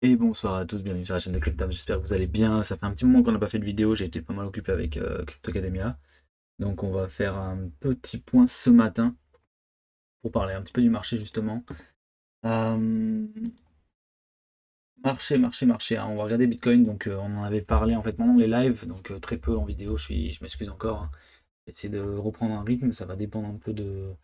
Et bonsoir à tous, bienvenue sur la chaîne de Cryptam, j'espère que vous allez bien. Ça fait un petit moment qu'on n'a pas fait de vidéo, j'ai été pas mal occupé avec Crypto Academia. Donc on va faire un petit point ce matin pour parler un petit peu du marché justement. Euh, marché, hein. On va regarder Bitcoin, donc on en avait parlé en fait pendant les lives, donc très peu en vidéo, je m'excuse encore, hein. Essayer de reprendre un rythme, ça va dépendre un peu de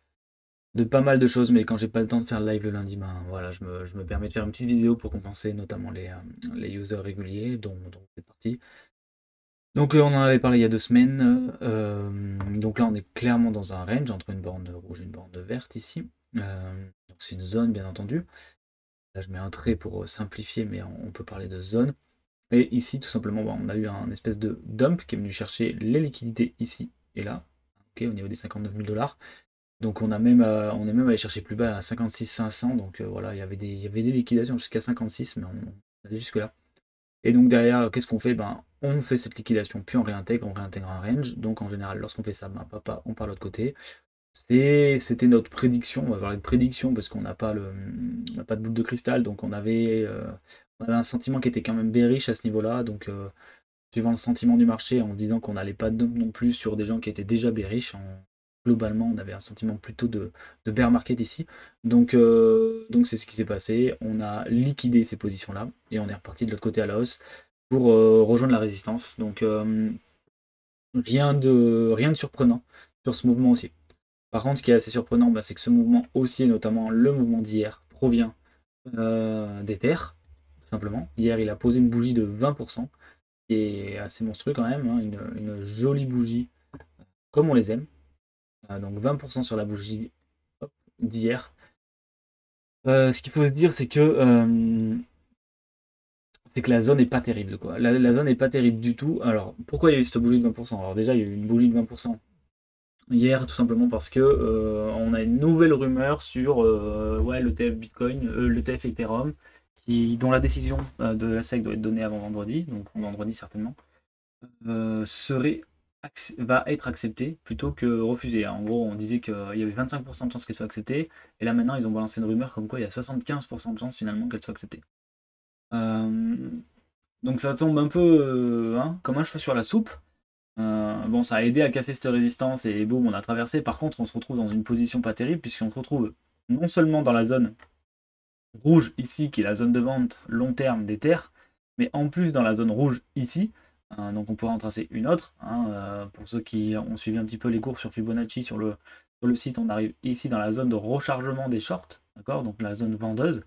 pas mal de choses, mais quand j'ai pas le temps de faire le live le lundi, ben voilà, je me permets de faire une petite vidéo pour compenser notamment les users réguliers dont vous faites partie. Donc on en avait parlé il y a 2 semaines. Donc là on est clairement dans un range entre une borne rouge et une borne verte ici. Donc c'est une zone bien entendu. Là je mets un trait pour simplifier, mais on peut parler de zone. Et ici tout simplement on a eu un espèce de dump qui est venu chercher les liquidités ici et là. Ok, au niveau des 59 000 dollars. Donc on est même allé chercher plus bas à 56 500. Donc voilà, il y avait des liquidations jusqu'à 56, mais on allait jusque là. Et donc derrière, qu'est-ce qu'on fait? Ben, on fait cette liquidation, puis on réintègre un range. Donc en général, lorsqu'on fait ça, ben, papa, on part de l'autre côté. C'était notre prédiction, on va parler de prédiction parce on n'a pas de boule de cristal, donc on avait un sentiment qui était quand même bearish à ce niveau-là. Donc suivant le sentiment du marché, en disant qu'on n'allait pas dump non plus sur des gens qui étaient déjà bearish, globalement, on avait un sentiment plutôt de bear market ici. Donc c'est ce qui s'est passé. On a liquidé ces positions-là et on est reparti de l'autre côté à la hausse pour rejoindre la résistance. Donc rien de surprenant sur ce mouvement aussi. Par contre, ce qui est assez surprenant, bah, c'est que ce mouvement haussier, notamment le mouvement d'hier, provient d'Ether, tout simplement. Hier, il a posé une bougie de 20%, qui est assez monstrueux quand même, hein, une jolie bougie, comme on les aime. Donc 20% sur la bougie d'hier. Ce qu'il faut se dire, c'est que la zone n'est pas terrible, quoi. La zone n'est pas terrible du tout. Alors, pourquoi il y a eu cette bougie de 20%? Alors déjà, il y a eu une bougie de 20% hier, tout simplement parce que on a une nouvelle rumeur sur ouais, l'ETF Bitcoin, l'ETF Ethereum, dont la décision de la SEC doit être donnée avant vendredi, donc vendredi certainement, serait va être acceptée plutôt que refusée. En gros, on disait qu'il y avait 25% de chances qu'elle soit acceptée, et là maintenant ils ont balancé une rumeur comme quoi il y a 75% de chances finalement qu'elle soit acceptée. Euh, donc ça tombe un peu hein, comme un cheveu sur la soupe. Bon, ça a aidé à casser cette résistance et boum, on a traversé. Par contre, on se retrouve dans une position pas terrible puisqu'on se retrouve non seulement dans la zone rouge ici, qui est la zone de vente long terme des terres, mais en plus dans la zone rouge ici. Donc on pourra en tracer une autre, hein. Pour ceux qui ont suivi un petit peu les cours sur Fibonacci sur le site, on arrive ici dans la zone de rechargement des shorts, d'accord? Donc la zone vendeuse,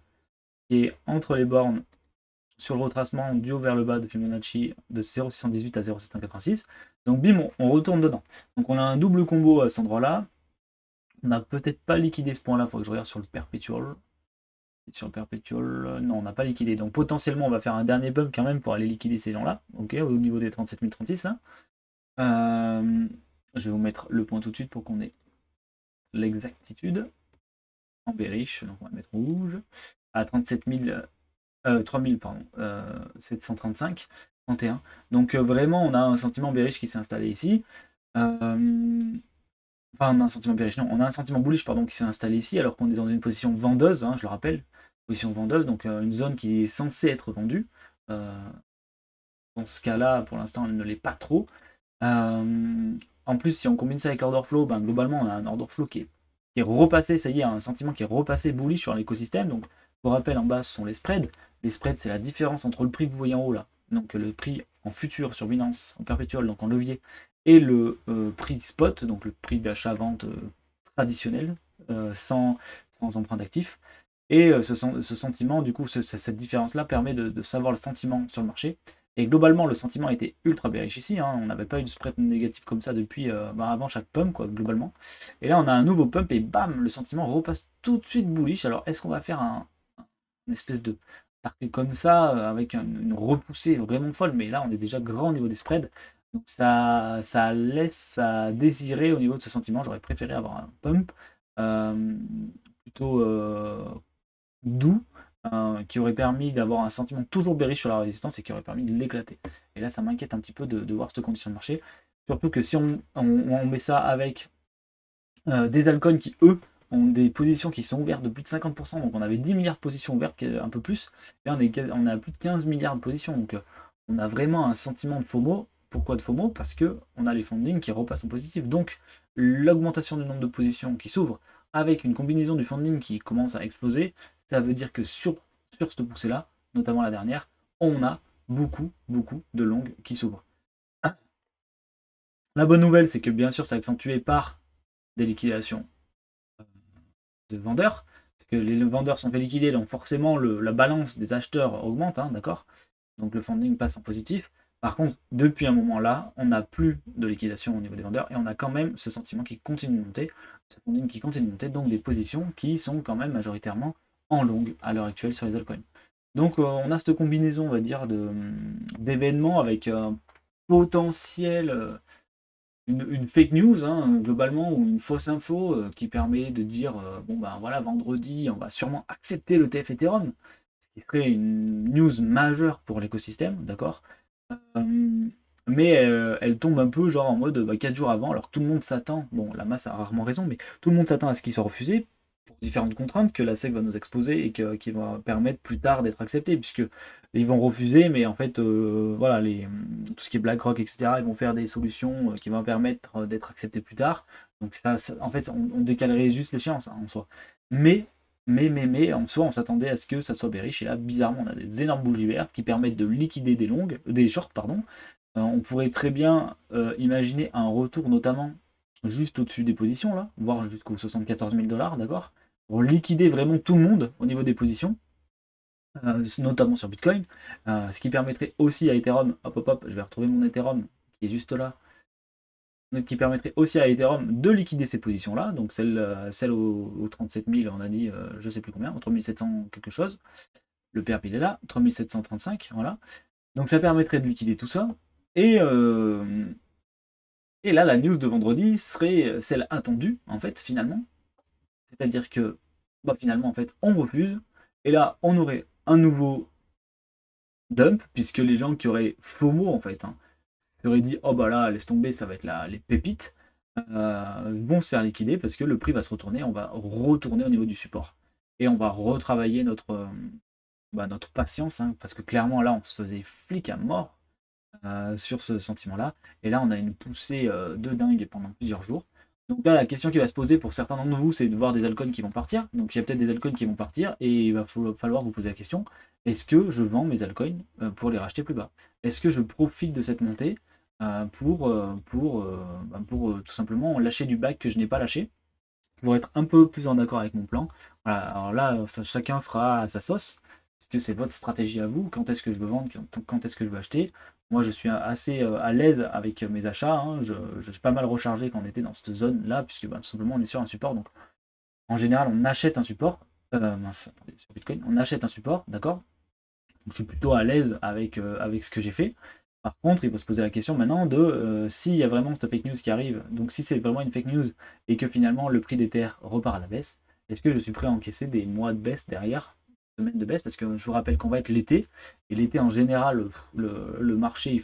qui est entre les bornes sur le retracement du haut vers le bas de Fibonacci de 0,618 à 0,786. Donc bim, on retourne dedans. Donc on a un double combo à cet endroit-là. On n'a peut-être pas liquidé ce point-là, il faut que je regarde sur le perpetual. Sur le perpetual, non, on n'a pas liquidé. Donc potentiellement, on va faire un dernier bump quand même pour aller liquider ces gens-là, ok, au niveau des 37 036 là. Je vais vous mettre le point tout de suite pour qu'on ait l'exactitude. En bearish, donc on va mettre rouge. À 37 000, 3000, pardon, 735, 31. Donc vraiment, on a un sentiment bearish qui s'est installé ici. Enfin, on a un sentiment bearish, non, on a un sentiment bullish, pardon, qui s'est installé ici, alors qu'on est dans une position vendeuse, hein, je le rappelle, position vendeuse, donc une zone qui est censée être vendue. Euh, Dans ce cas-là, pour l'instant, elle ne l'est pas trop. En plus, si on combine ça avec l'order flow, ben, globalement, on a un order flow qui est repassé, ça y est, un sentiment qui est repassé bullish sur l'écosystème. Donc, pour rappel, en bas, ce sont les spreads. Les spreads, c'est la différence entre le prix que vous voyez en haut là, donc le prix en futur sur Binance, en perpétuel, donc en levier, et le prix spot, donc le prix d'achat-vente traditionnel, sans emprunt d'actif. Et ce sentiment, du coup, cette différence-là permet de savoir le sentiment sur le marché. Et globalement, le sentiment était ultra bearish ici, hein. On n'avait pas eu de spread négatif comme ça depuis avant chaque pump, quoi, globalement. Et là, on a un nouveau pump et bam, le sentiment repasse tout de suite bullish. Alors, est-ce qu'on va faire une espèce de target comme ça, avec une repoussée vraiment folle? Mais là, on est déjà grand au niveau des spreads. Donc, ça laisse à désirer au niveau de ce sentiment. J'aurais préféré avoir un pump euh, plutôt doux, qui aurait permis d'avoir un sentiment toujours bearish sur la résistance et qui aurait permis de l'éclater. Et là, ça m'inquiète un petit peu de voir cette condition de marché. Surtout que si on met ça avec des altcoins qui, eux, ont des positions qui sont ouvertes de plus de 50%, donc on avait 10 milliards de positions ouvertes, un peu plus, et on a plus de 15 milliards de positions, donc on a vraiment un sentiment de FOMO. Pourquoi de FOMO? Parce que on a les fundings qui repassent en positif, donc l'augmentation du nombre de positions qui s'ouvrent, avec une combinaison du funding qui commence à exploser, ça veut dire que sur cette poussée-là, notamment la dernière, on a beaucoup de longues qui s'ouvrent. La bonne nouvelle, c'est que bien sûr, c'est accentué par des liquidations de vendeurs, parce que les vendeurs sont fait liquider, donc forcément la balance des acheteurs augmente, hein, d'accord? Donc le funding passe en positif. Par contre, depuis un moment là, on n'a plus de liquidation au niveau des vendeurs et on a quand même ce sentiment qui continue de monter, ce funding qui continue de monter, donc des positions qui sont quand même majoritairement en longue à l'heure actuelle sur les altcoins. Donc on a cette combinaison, on va dire, d'événements avec un potentiel, une fake news, hein, globalement, ou une fausse info qui permet de dire bon ben voilà, vendredi, on va sûrement accepter le TF Ethereum, ce qui serait une news majeure pour l'écosystème, d'accord? Mais elle tombe un peu genre en mode 4 jours avant, alors que tout le monde s'attend, bon la masse a rarement raison, mais tout le monde s'attend à ce qu'il soit refusé, pour différentes contraintes que la SEC va nous exposer et qui va permettre plus tard d'être accepté, puisque ils vont refuser, mais en fait, voilà, tout ce qui est BlackRock, etc., ils vont faire des solutions qui vont permettre d'être acceptés plus tard. Donc en fait, on décalerait juste l'échéance hein, en soi. Mais, en soi, on s'attendait à ce que ça soit bearish, et là, bizarrement, on a des énormes bougies vertes qui permettent de liquider des shorts, pardon. On pourrait très bien imaginer un retour, notamment juste au-dessus des positions, là, voire jusqu'aux 74 000 $, d'accord? Pour liquider vraiment tout le monde au niveau des positions, notamment sur Bitcoin, ce qui permettrait aussi à Ethereum, hop, je vais retrouver mon Ethereum qui est juste là, qui permettrait aussi à Ethereum de liquider ces positions-là, donc celle aux 37 000, on a dit, je sais plus combien, 3700 quelque chose, le PRP il est là, 3735, voilà. Donc ça permettrait de liquider tout ça, et là, la news de vendredi serait celle attendue, en fait, finalement. C'est-à-dire que, finalement, en fait, on refuse, et là, on aurait un nouveau dump, puisque les gens qui auraient FOMO, en fait, hein, qui auraient dit, oh bah là, laisse tomber, ça va être les pépites, vont se faire liquider, parce que le prix va se retourner, on va retourner au niveau du support. Et on va retravailler notre patience, hein, parce que clairement, là, on se faisait flic à mort sur ce sentiment-là. Et là, on a une poussée de dingue pendant plusieurs jours. Donc là, la question qui va se poser pour certains d'entre vous, c'est de voir des altcoins qui vont partir. Donc il y a peut-être des altcoins qui vont partir et il va falloir vous poser la question, est-ce que je vends mes altcoins pour les racheter plus bas? Est-ce que je profite de cette montée pour tout simplement lâcher du back que je n'ai pas lâché, pour être un peu plus en accord avec mon plan? Voilà, alors là, chacun fera sa sauce. Est-ce que c'est votre stratégie à vous? Quand est-ce que je veux vendre? Quand est-ce que je veux acheter? Moi, je suis assez à l'aise avec mes achats, hein. Je suis pas mal rechargé quand on était dans cette zone-là, puisque tout simplement, on est sur un support. Donc, en général, on achète un support. Attendez, sur Bitcoin, on achète un support, d'accord? Donc, je suis plutôt à l'aise avec ce que j'ai fait. Par contre, il faut se poser la question maintenant de s'il y a vraiment cette fake news qui arrive, donc si c'est vraiment une fake news et que finalement le prix d'Ether repart à la baisse, est-ce que je suis prêt à encaisser des mois de baisse derrière, semaines de baisse? Parce que je vous rappelle qu'on va être l'été, et l'été en général, le marché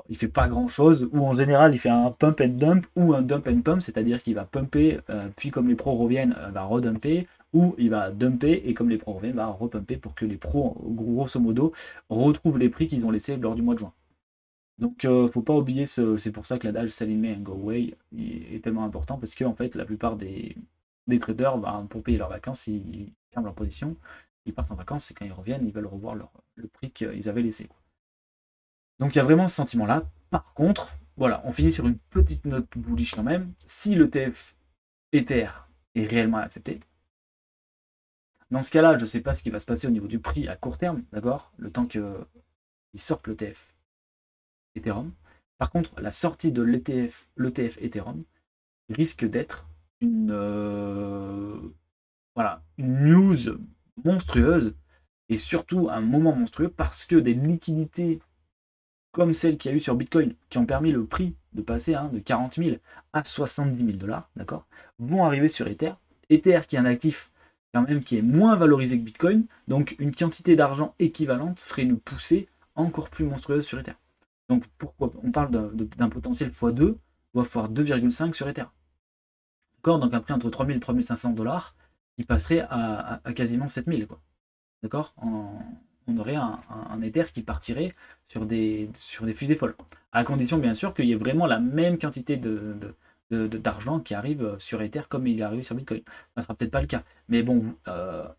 il fait pas grand chose, ou en général il fait un pump and dump ou un dump and pump, c'est-à-dire qu'il va pumper, puis comme les pros reviennent, va redumper, ou il va dumper et comme les pros reviennent, va repumper pour que les pros, grosso modo, retrouvent les prix qu'ils ont laissés lors du mois de juin. Donc faut pas oublier c'est pour ça que l'adage sell in May and go away est tellement important, parce que en fait la plupart des traders, pour payer leurs vacances, ils ferment leur position, ils partent en vacances et quand ils reviennent, ils veulent revoir le prix qu'ils avaient laissé. Donc il y a vraiment ce sentiment-là. Par contre, voilà, on finit sur une petite note bullish quand même. Si le TF Ether est réellement accepté, dans ce cas-là, je ne sais pas ce qui va se passer au niveau du prix à court terme, d'accord? Le temps qu'il sorte l'ETF Ethereum. Par contre, la sortie de l'ETF Ethereum risque d'être voilà, une news monstrueuse, et surtout un moment monstrueux, parce que des liquidités comme celle qu'il y a eu sur Bitcoin, qui ont permis le prix de passer de 40 000 à 70 000 $, d'accord, vont arriver sur Ether. Ether qui est un actif quand même qui est moins valorisé que Bitcoin, donc une quantité d'argent équivalente ferait une poussée encore plus monstrueuse sur Ether. Donc pourquoi on parle d'un potentiel x2, voire x2,5 sur Ether. d'accord, donc un prix entre 3000 et 3500 $, qui passerait à quasiment 7000, quoi. D'accord, on aurait un Ether qui partirait sur des fusées folles. À condition, bien sûr, qu'il y ait vraiment la même quantité d'argent qui arrive sur Ether comme il est arrivé sur Bitcoin. Ça ne sera peut-être pas le cas. Mais bon, vous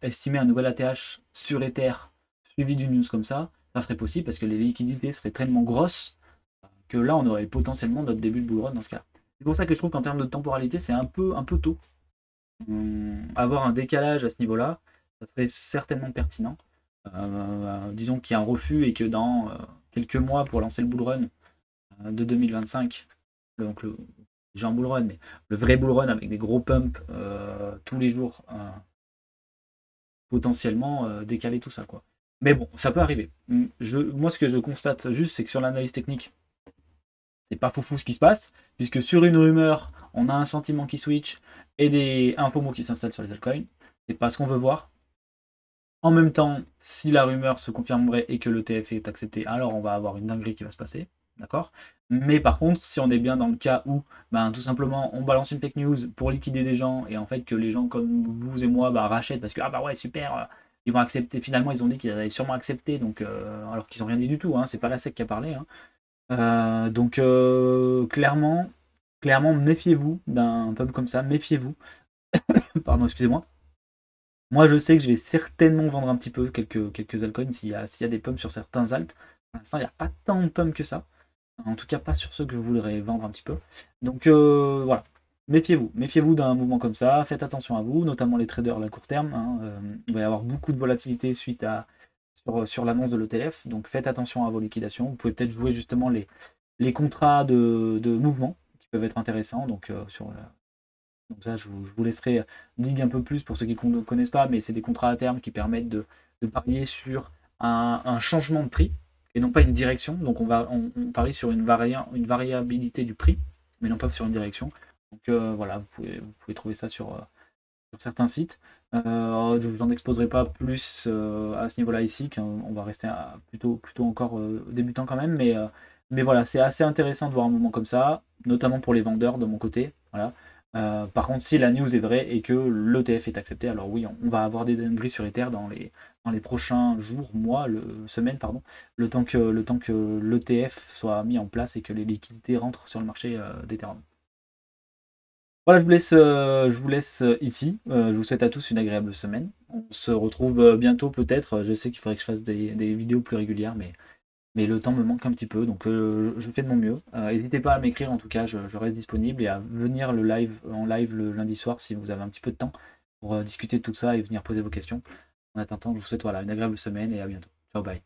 estimez un nouvel ATH sur Ether suivi d'une news comme ça serait possible parce que les liquidités seraient tellement grosses que là, on aurait potentiellement notre début de bull run dans ce cas. C'est pour ça que je trouve qu'en termes de temporalité, c'est un peu tôt. Avoir un décalage à ce niveau-là, ça serait certainement pertinent. Disons qu'il y a un refus et que dans quelques mois pour lancer le bull run de 2025, donc déjà un bull run, mais le vrai bull run avec des gros pumps tous les jours, potentiellement décaler tout ça, quoi. Mais bon, ça peut arriver. Moi, ce que je constate juste, c'est que sur l'analyse technique, c'est pas foufou ce qui se passe, puisque sur une rumeur, on a un sentiment qui switch et des infomos qui s'installent sur les altcoins. C'est pas ce qu'on veut voir. En même temps, si la rumeur se confirmerait et que l'ETF est accepté, alors on va avoir une dinguerie qui va se passer. D'accord. Mais par contre, si on est bien dans le cas où, tout simplement, on balance une fake news pour liquider des gens, et en fait que les gens comme vous et moi rachètent parce que, ah bah ouais, super, ils vont accepter. Finalement, ils ont dit qu'ils allaient sûrement accepter, donc, alors qu'ils n'ont rien dit du tout, hein, c'est pas la SEC qui a parlé. Hein. Donc, clairement, méfiez-vous d'un pub comme ça, méfiez-vous. Pardon, excusez-moi. Moi, je sais que je vais certainement vendre un petit peu quelques altcoins s'il y a des pumps sur certains alts. Pour l'instant, il n'y a pas tant de pumps que ça. En tout cas, pas sur ceux que je voudrais vendre un petit peu. Donc voilà, méfiez-vous d'un mouvement comme ça. Faites attention à vous, notamment les traders à court terme. Hein. Il va y avoir beaucoup de volatilité suite sur l'annonce de l'ETF. Donc faites attention à vos liquidations. Vous pouvez peut-être jouer justement les contrats de mouvement qui peuvent être intéressants. Donc donc ça, je vous laisserai dig un peu plus pour ceux qui ne connaissent pas, mais c'est des contrats à terme qui permettent de parier sur un changement de prix et non pas une direction. Donc on parie sur une variabilité du prix, mais non pas sur une direction. Donc voilà, vous pouvez trouver ça sur certains sites. Je ne vous en exposerai pas plus à ce niveau-là ici, on va rester plutôt encore débutant quand même, mais voilà, c'est assez intéressant de voir un moment comme ça, notamment pour les vendeurs de mon côté. Voilà. Par contre, si la news est vraie et que l'ETF est accepté, alors oui, on va avoir des dingueries sur Ether dans les prochains jours, mois, semaines, pardon, le temps que l'ETF soit mis en place et que les liquidités rentrent sur le marché d'Ethereum. Voilà, je vous laisse ici. Je vous souhaite à tous une agréable semaine. On se retrouve bientôt peut-être. Je sais qu'il faudrait que je fasse des vidéos plus régulières, mais le temps me manque un petit peu, donc je fais de mon mieux. N'hésitez pas à m'écrire, en tout cas, je reste disponible et à venir en live le lundi soir si vous avez un petit peu de temps pour discuter de tout ça et venir poser vos questions. En attendant, je vous souhaite une agréable semaine et à bientôt. Ciao, bye.